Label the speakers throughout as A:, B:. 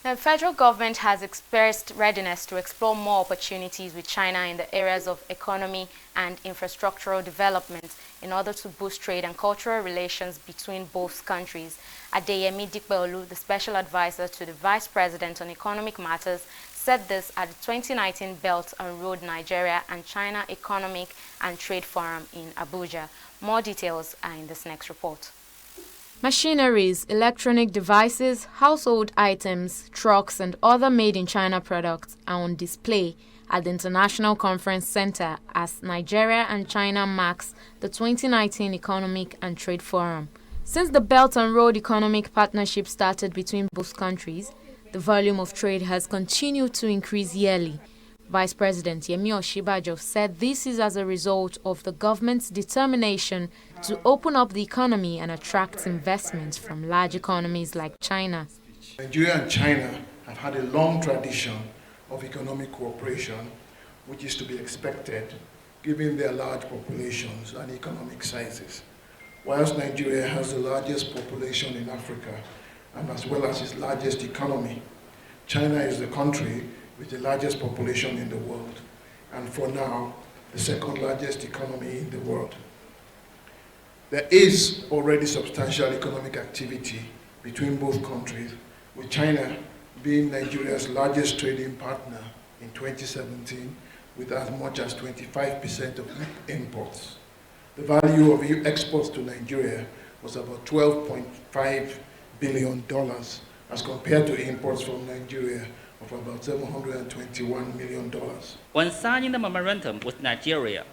A: The federal government has expressed readiness to explore more opportunities with China in the areas of economy and infrastructural development in order to boost trade and cultural relations between both countries. Adeyemi Dikpeolu, the special advisor to the Vice President on Economic Matters, said this at the 2019 Belt and Road Nigeria and China Economic and Trade Forum in Abuja. More details are in this next report.
B: Machineries, electronic devices, household items, trucks and other made-in-China products are on display at the International Conference Center as Nigeria and China marks the 2019 Economic and Trade Forum. Since the Belt and Road Economic Partnership started between both countries, the volume of trade has continued to increase yearly. Vice President Yemi Osinbajo said this is as a result of the government's determination to open up the economy and attract investments from large economies like China.
C: Nigeria and China have had a long tradition of economic cooperation, which is to be expected given their large populations and economic sizes. Whilst Nigeria has the largest population in Africa and as well as its largest economy, China is the country with the largest population in the world, and for now, the second largest economy in the world. There is already substantial economic activity between both countries, with China being Nigeria's largest trading partner in 2017, with as much as 25% of imports. The value of exports to Nigeria was about $12.5 billion as compared to imports from Nigeria of about $721 million.
D: When signing the memorandum with Nigeria,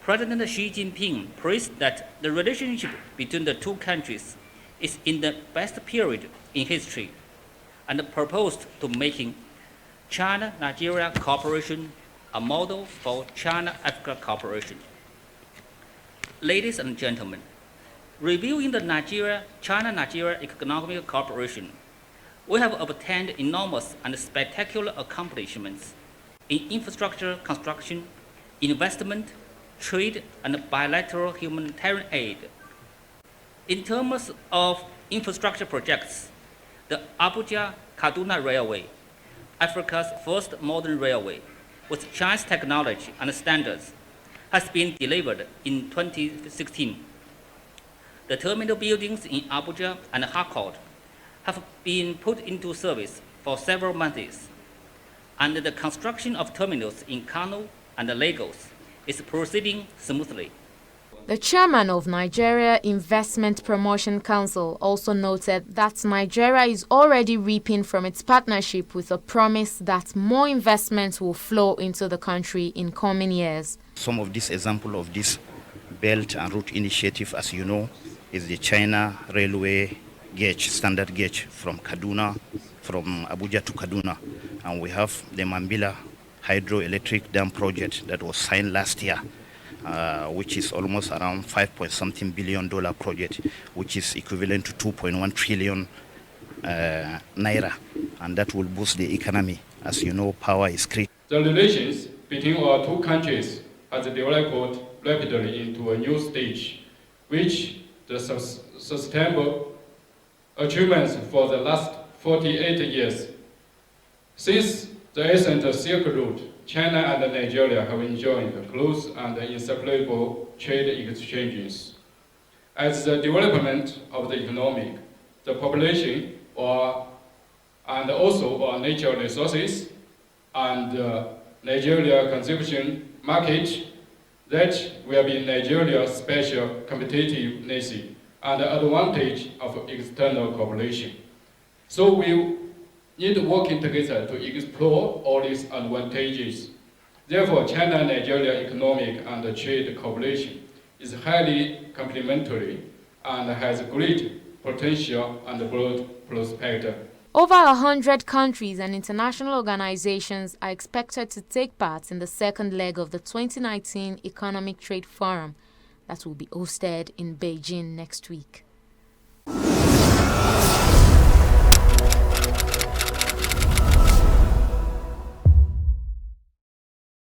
D: President Xi Jinping praised that the relationship between the two countries is in the best period in history and proposed to making China-Nigeria cooperation a model for China-Africa cooperation. Ladies and gentlemen, reviewing the China-Nigeria economic cooperation, we have obtained enormous and spectacular accomplishments in infrastructure construction, investment, trade, and bilateral humanitarian aid. In terms of infrastructure projects, the Abuja-Kaduna Railway, Africa's first modern railway, with Chinese technology and standards, has been delivered in 2016. The terminal buildings in Abuja and Harcourt have been put into service for several months, and the construction of terminals in Kano and Lagos is proceeding smoothly.
B: The chairman of Nigeria Investment Promotion Council also noted that Nigeria is already reaping from its partnership with a promise that more investments will flow into the country in coming years.
E: Some of this example of this Belt and Route Initiative, as you know, is the China Railway gauge, standard gauge from Kaduna, from Abuja to Kaduna. And we have the Mambila hydroelectric dam project that was signed last year, which is almost around $5.something billion project, which is equivalent to 2.1 trillion naira. And that will boost the economy. As you know, power is critical.
F: The relations between our two countries has developed rapidly into a new stage, which the sustainable achievements for the last 48 years. Since the ancient Silk Route, China and Nigeria have enjoyed close and inseparable trade exchanges. As the development of the economic, the population, and also our natural resources, and Nigeria consumption market, that will be Nigeria's special competitiveness and advantage of external cooperation. So we need working together to explore all these advantages. Therefore, China-Nigeria economic and trade cooperation is highly complementary and has great potential and broad prospect.
B: Over 100 countries and international organizations are expected to take part in the second leg of the 2019 Economic Trade Forum that will be hosted in Beijing next week.